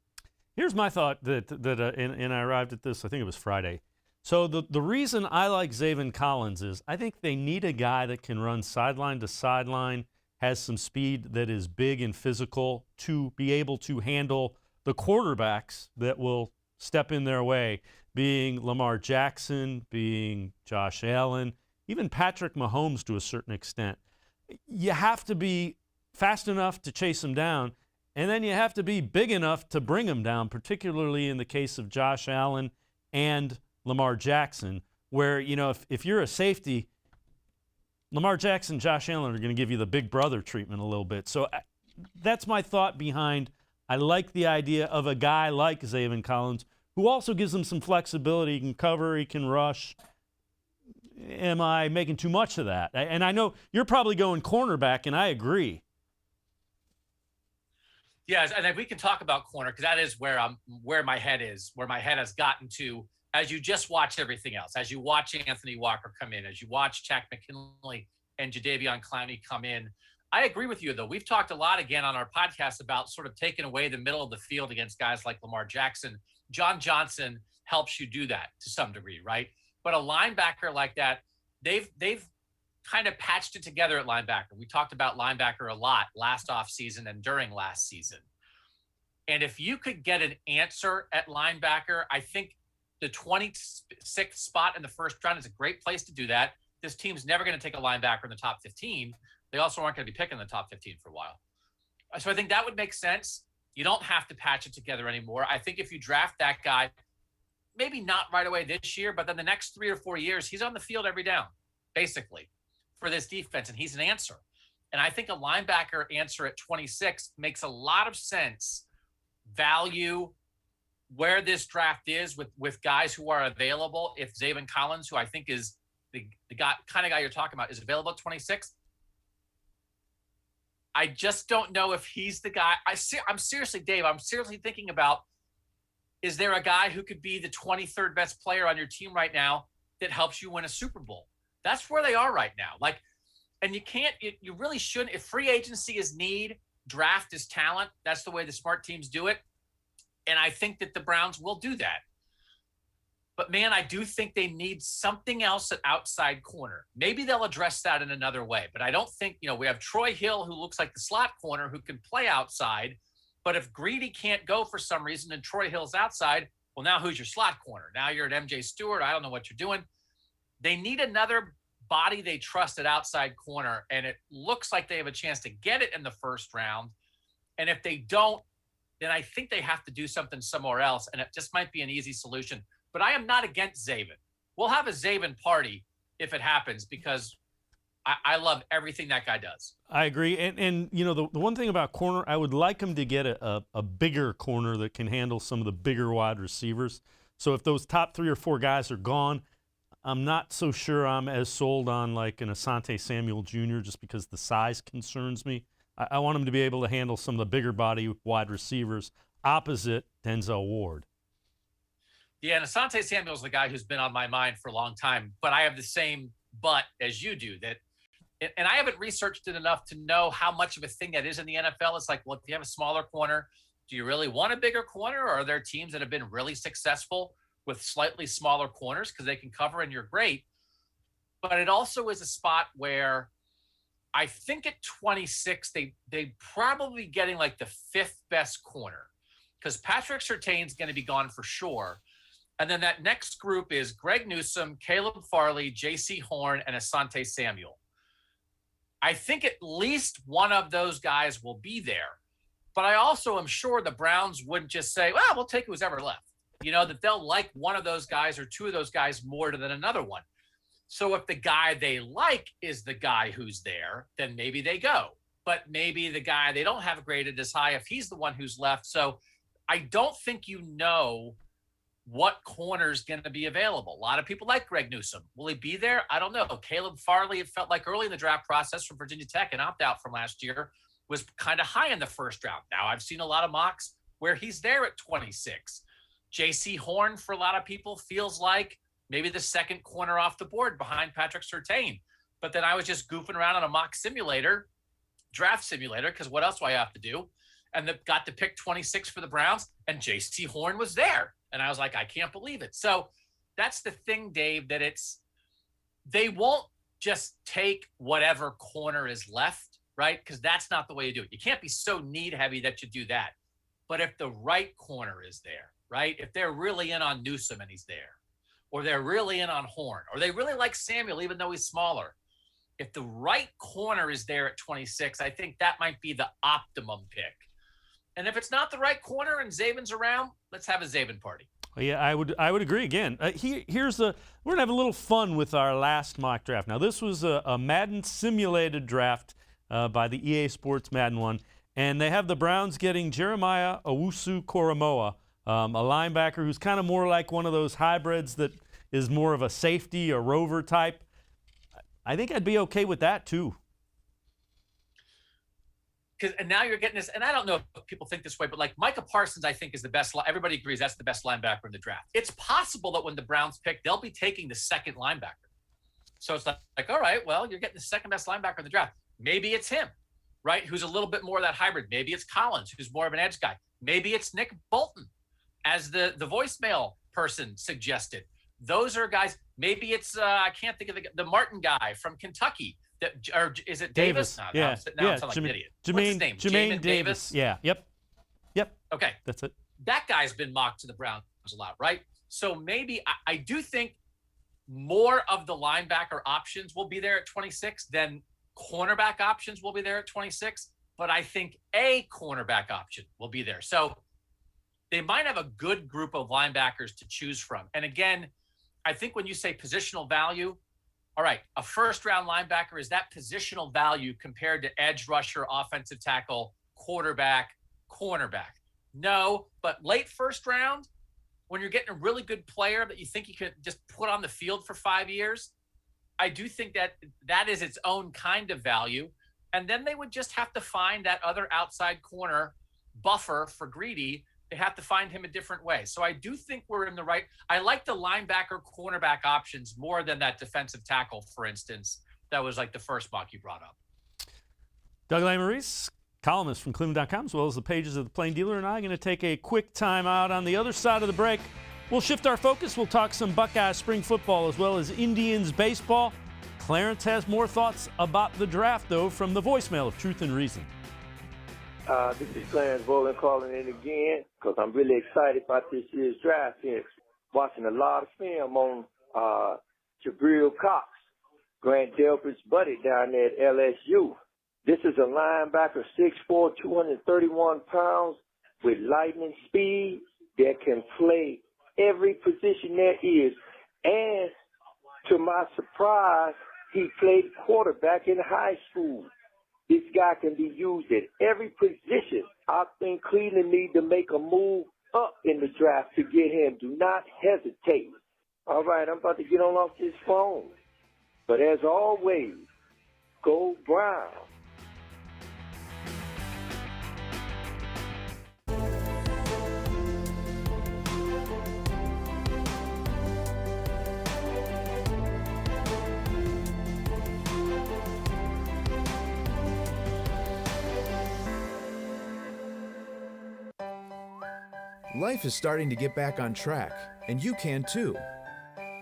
Speaker 1: Here's my thought and I arrived at this, I think it was Friday. So the reason I like Jadeveon Clowney is I think they need a guy that can run sideline to sideline, has some speed, that is big and physical to be able to handle the quarterbacks that will step in their way, being Lamar Jackson, being Josh Allen, even Patrick Mahomes to a certain extent. You have to be fast enough to chase them down, and then you have to be big enough to bring them down, particularly in the case of Josh Allen and Lamar Jackson, where, if you're a safety, Lamar Jackson, Josh Allen are going to give you the big brother treatment a little bit. So that's my thought behind. I like the idea of a guy like Jadeveon Clowney who also gives them some flexibility. He can cover, he can rush. Am I making too much of that? And I know you're probably going cornerback, and I agree.
Speaker 7: Yeah, and we can talk about corner because that is where my head is, where my head has gotten to as you just watch everything else, as you watch Anthony Walker come in, as you watch Tutak McKinley and Jadeveon Clowney come in. I agree with you, though. We've talked a lot again on our podcast about sort of taking away the middle of the field against guys like Lamar Jackson. John Johnson helps you do that to some degree, right? But a linebacker like that, they've kind of patched it together at linebacker. We talked about linebacker a lot last offseason and during last season. And if you could get an answer at linebacker, I think the 26th spot in the first round is a great place to do that. This team's never going to take a linebacker in the top 15. They also aren't going to be picking the top 15 for a while. So I think that would make sense. You don't have to patch it together anymore. I think if you draft that guy, maybe not right away this year, but then the next 3 or 4 years, he's on the field every down, basically, for this defense, and he's an answer. And I think a linebacker answer at 26 makes a lot of sense. Value where this draft is with guys who are available. If Zaven Collins, who I think is the guy, kind of guy you're talking about, is available at 26, I just don't know if he's the guy. I'm seriously, Dave, I'm seriously thinking about, is there a guy who could be the 23rd best player on your team right now that helps you win a Super Bowl? That's where they are right now. Like, and you really shouldn't. If free agency is need, draft is talent. That's the way the smart teams do it. And I think that the Browns will do that. But man, I do think they need something else at outside corner. Maybe they'll address that in another way. But I don't think, we have Troy Hill, who looks like the slot corner, who can play outside. But if Greedy can't go for some reason and Troy Hill's outside, well, now who's your slot corner? Now you're at MJ Stewart. I don't know what you're doing. They need another body they trust at outside corner, and it looks like they have a chance to get it in the first round. And if they don't, then I think they have to do something somewhere else, and it just might be an easy solution. But I am not against Zaven. We'll have a Zaven party if it happens, because I love everything that guy does.
Speaker 1: I agree. And the one thing about corner, I would like him to get a bigger corner that can handle some of the bigger wide receivers. So if those top 3 or 4 guys are gone, I'm not so sure I'm as sold on like an Asante Samuel Jr. just because the size concerns me. I want him to be able to handle some of the bigger body wide receivers opposite Denzel Ward.
Speaker 7: Yeah, and Asante Samuel is the guy who's been on my mind for a long time, but I have the same but as you do, that, and I haven't researched it enough to know how much of a thing that is in the NFL. It's like, well, if you have a smaller corner, do you really want a bigger corner, or are there teams that have been really successful with slightly smaller corners because they can cover and you're great? But it also is a spot where I think at 26, they'd probably be getting like the 5th best corner, because Patrick Surtain's going to be gone for sure. And then that next group is Greg Newsome, Caleb Farley, J.C. Horn, and Asante Samuel. I think at least one of those guys will be there. But I also am sure the Browns wouldn't just say, well, we'll take who's ever left. That they'll like one of those guys or 2 of those guys more than another one. So if the guy they like is the guy who's there, then maybe they go. But maybe the guy they don't have graded as high if he's the one who's left. So I don't think what corner's going to be available. A lot of people like Greg Newsome. Will he be there? I don't know. Caleb Farley, it felt like early in the draft process from Virginia Tech, an opt-out from last year, was kind of high in the first round. Now I've seen a lot of mocks where he's there at 26. J.C. Horn, for a lot of people, feels like maybe the second corner off the board behind Patrick Surtain. But then I was just goofing around on a mock simulator, draft simulator, because what else do I have to do? And got to pick 26 for the Browns, and J.C. Horn was there. And I was like, I can't believe it. So that's the thing, Dave, that they won't just take whatever corner is left, right? Because that's not the way you do it. You can't be so need heavy that you do that. But if the right corner is there, right? If they're really in on Newsome and he's there, or they're really in on Horn, or they really like Samuel, even though he's smaller. If the right corner is there at 26, I think that might be the optimum pick. And if it's not the right corner and Zaven's around, let's have a Zaven party.
Speaker 1: Yeah, I would agree. Again, we're gonna have a little fun with our last mock draft. Now, this was a Madden simulated draft by the EA Sports Madden one, and they have the Browns getting Jeremiah Owusu-Koramoah, a linebacker who's kind of more like one of those hybrids that is more of a safety, a rover type. I think I'd be okay with that too.
Speaker 7: And now you're getting this, and I don't know if people think this way, but like Micah Parsons, I think is the best. Everybody agrees that's the best linebacker in the draft. It's possible that when the Browns pick, they'll be taking the second linebacker. So it's like, all right, well, you're getting the second best linebacker in the draft. Maybe it's him, right? Who's a little bit more of that hybrid. Maybe it's Collins, who's more of an edge guy. Maybe it's Nick Bolton, as the voicemail person suggested. Those are guys. Maybe it's I can't think of the Martin guy from Kentucky. Or is it Davis?
Speaker 1: No,
Speaker 7: now I sound like an idiot. What's his name?
Speaker 1: Jermaine Davis. Yeah. Yep.
Speaker 7: Okay.
Speaker 1: That's it.
Speaker 7: That guy's been mocked to the Browns a lot, right? So maybe I do think more of the linebacker options will be there at 26 than cornerback options will be there at 26. But I think a cornerback option will be there. So they might have a good group of linebackers to choose from. And again, I think when you say positional value, all right, a first-round linebacker, is that positional value compared to edge rusher, offensive tackle, quarterback, cornerback? No, but late first round, when you're getting a really good player that you think you could just put on the field for 5 years, I do think that that is its own kind of value. And then they would just have to find that other outside corner buffer for Greedy. They have to find him a different way. So I do think we're in the right. I like the linebacker cornerback options more than that defensive tackle, for instance. That was like the first mock you brought up.
Speaker 1: Doug Lesmerises, columnist from cleveland.com, as well as the pages of the Plain Dealer, and I are going to take a quick time out. On the other side of the break, we'll shift our focus. We'll talk some Buckeye spring football as well as Indians baseball. Clarence has more thoughts about the draft, though, from the voicemail of Truth and Reason.
Speaker 5: This is Clarence Bowling calling in again because I'm really excited about this year's draft here. Watching a lot of film on Jabril Cox, Grant Delpert's buddy down there at LSU. This is a linebacker, 6'4", 231 pounds, with lightning speed that can play every position there is. And to my surprise, he played quarterback in high school. This guy can be used at every position. I think Cleveland needs to make a move up in the draft to get him. Do not hesitate. All right, I'm about to get on off this phone. But as always, go Brown.
Speaker 3: Life is starting to get back on track, and you can too.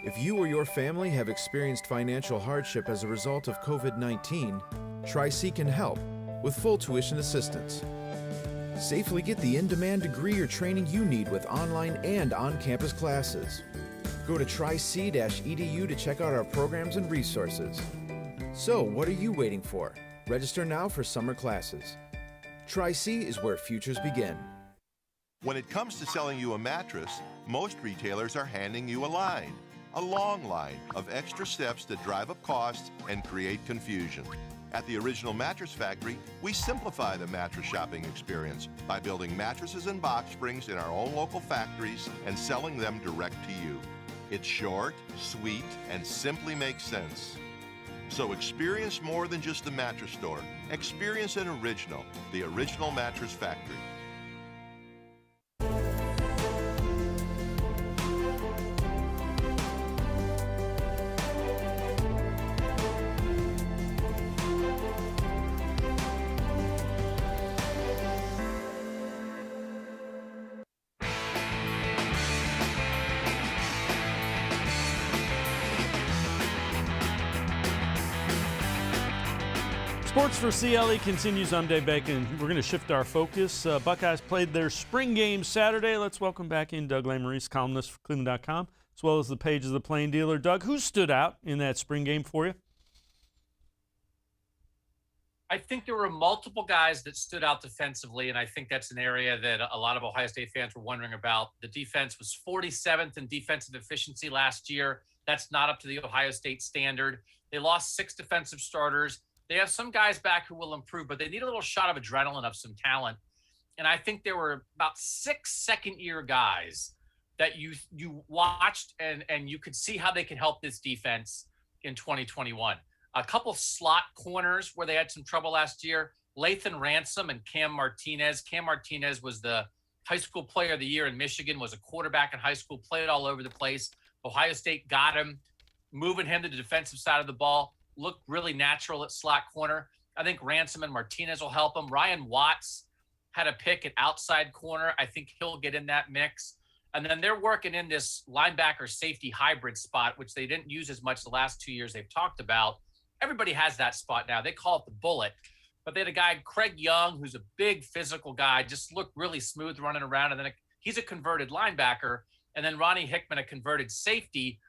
Speaker 3: If you or your family have experienced financial hardship as a result of COVID-19, Tri-C can help with full tuition assistance. Safely get the in-demand degree or training you need with online and on-campus classes. Go to tric-edu to check out our programs and resources. So, what are you waiting for? Register now for summer classes. Tri-C is where futures begin.
Speaker 4: When it comes to selling you a mattress, most retailers are handing you a long line of extra steps that drive up costs and create confusion. At the Original Mattress Factory, we simplify the mattress shopping experience by building mattresses and box springs in our own local factories and selling them direct to you. It's short, sweet, and simply makes sense. So experience more than just the mattress store. Experience an original, the Original Mattress Factory.
Speaker 1: Sports4CLE continues. I'm Dave Bacon. We're going to shift our focus. Buckeyes played their spring game Saturday. Let's welcome back in Doug Lesmerises, columnist for cleveland.com, as well as the pages of the Plain Dealer. Doug, who stood out in that spring game for you?
Speaker 7: I think there were multiple guys that stood out defensively, and I think that's an area that a lot of Ohio State fans were wondering about. The defense was 47th in defensive efficiency last year. That's not up to the Ohio State standard. They lost 6 defensive starters. They have some guys back who will improve, but they need a little shot of adrenaline, of some talent. And I think there were about 6 second-year guys that you watched and you could see how they could help this defense in 2021. A couple slot corners where they had some trouble last year, Lathan Ransom and Cam Martinez. Cam Martinez was the high school player of the year in Michigan, was a quarterback in high school, played all over the place. Ohio State got him, moving him to the defensive side of the ball. Looked really natural at slot corner. I think Ransom and Martinez will help him. Ryan Watts had a pick at outside corner. I think he'll get in that mix. And then they're working in this linebacker safety hybrid spot, which they didn't use as much the last 2 years they've talked about. Everybody has that spot now. They call it the bullet. But they had a guy, Craig Young, who's a big physical guy, just looked really smooth running around. And then he's a converted linebacker. And then Ronnie Hickman, a converted safety,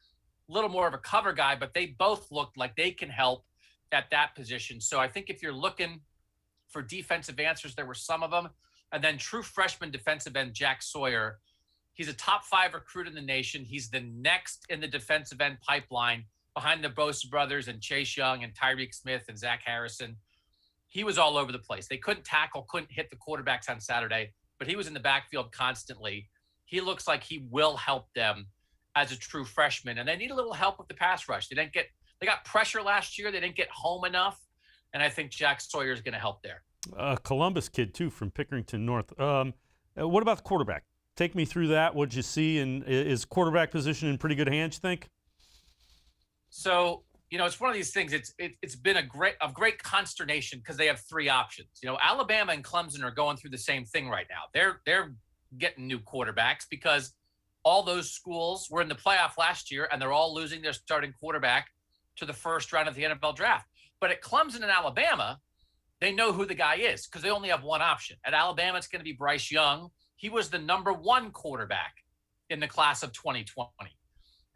Speaker 7: a little more of a cover guy, but they both looked like they can help at that position. So I think if you're looking for defensive answers, there were some of them. And then true freshman defensive end Jack Sawyer. He's a top 5 recruit in the nation. He's the next in the defensive end pipeline behind the Bosa brothers and Chase Young and Tyreek Smith and Zach Harrison. He was all over the place. They couldn't tackle, couldn't hit the quarterbacks on Saturday, but he was in the backfield constantly. He looks like he will help them as a true freshman. And they need a little help with the pass rush. They got pressure last year. They didn't get home enough. And I think Jack Sawyer is going to help there.
Speaker 1: Columbus kid, too, from Pickerington North. What about the quarterback? Take me through that. What'd you see? And is quarterback position in pretty good hands, you think?
Speaker 7: So, it's one of these things. It's been of great consternation because they have 3 options. Alabama and Clemson are going through the same thing right now. They're getting new quarterbacks because all those schools were in the playoff last year and they're all losing their starting quarterback to the first round of the NFL draft. But at Clemson and Alabama, they know who the guy is because they only have one option. At Alabama, it's going to be Bryce Young. He was the number 1 quarterback in the class of 2020.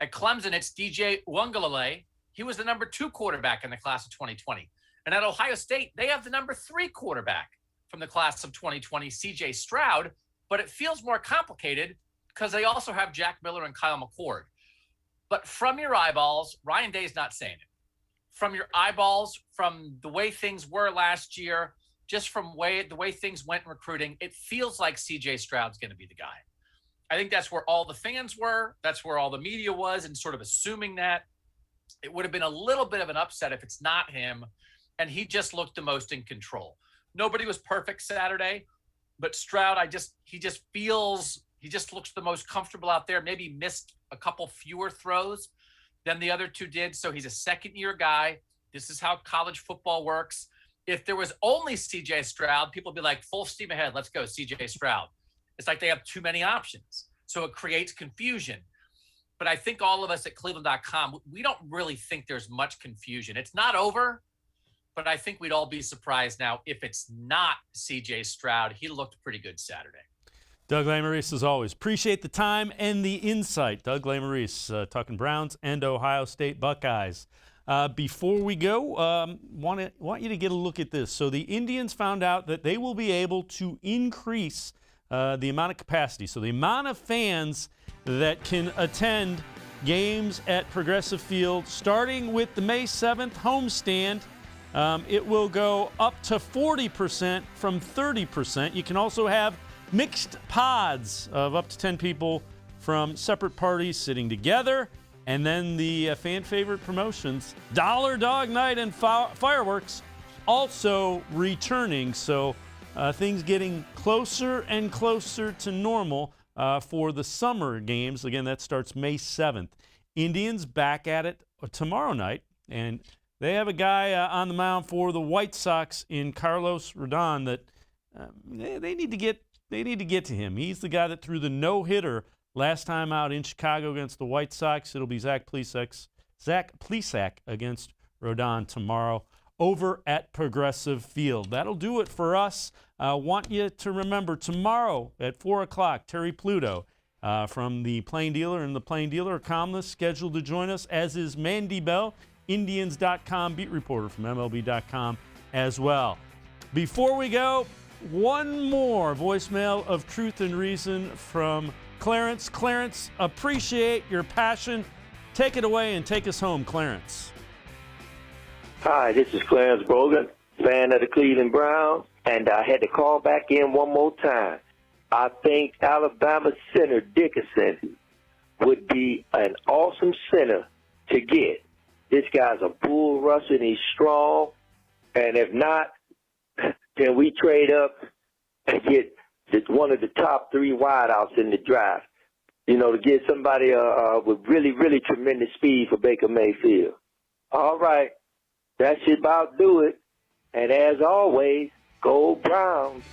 Speaker 7: At Clemson, it's DJ Uiagalelei. He was the number 2 quarterback in the class of 2020. And at Ohio State, they have the number 3 quarterback from the class of 2020, CJ Stroud. But it feels more complicated because they also have Jack Miller and Kyle McCord. But from your eyeballs, Ryan Day's not saying it. From your eyeballs, from the way things were last year, just from the way things went in recruiting, it feels like CJ Stroud's going to be the guy. I think that's where all the fans were. That's where all the media was, and sort of assuming that. It would have been a little bit of an upset if it's not him, and he just looked the most in control. Nobody was perfect Saturday, but Stroud, he just looks the most comfortable out there. Maybe missed a couple fewer throws than the other 2 did. So he's a second-year guy. This is how college football works. If there was only CJ Stroud, people would be like, full steam ahead, let's go, CJ Stroud. It's like they have too many options. So it creates confusion. But I think all of us at cleveland.com, we don't really think there's much confusion. It's not over, but I think we'd all be surprised now if it's not CJ Stroud. He looked pretty good Saturday.
Speaker 1: Doug Lesmerises, as always. Appreciate the time and the insight. Doug Lesmerises, talking Browns and Ohio State Buckeyes. Before we go, want you to get a look at this. So the Indians found out that they will be able to increase the amount of capacity. So the amount of fans that can attend games at Progressive Field, starting with the May 7th homestand. It will go up to 40% from 30%. You can also have mixed pods of up to 10 people from separate parties sitting together. And then the fan favorite promotions, Dollar Dog Night and fireworks, also returning. So things getting closer and closer to normal for the summer games. Again, that starts May 7th. Indians back at it tomorrow night, and they have a guy on the mound for the White Sox in Carlos Rodon that they need to get to him. He's the guy that threw the no-hitter last time out in Chicago against the White Sox. It'll be Zach Plesac against Rodon tomorrow over at Progressive Field. That'll do it for us. Want you to remember tomorrow at 4 o'clock, Terry Pluto from the Plain Dealer and the Plain Dealer columnist scheduled to join us, as is Mandy Bell, Indians.com beat reporter from MLB.com as well. Before we go, one more voicemail of truth and reason from Clarence. Clarence, appreciate your passion. Take it away and take us home, Clarence.
Speaker 5: Hi, this is Clarence Brogan, fan of the Cleveland Browns, and I had to call back in one more time. I think Alabama center Dickerson would be an awesome center to get. This guy's a bull rusher and he's strong, and if not, then we trade up and get one of the top 3 wideouts in the draft, to get somebody with really, really tremendous speed for Baker Mayfield. All right. That should about do it. And as always, go Browns.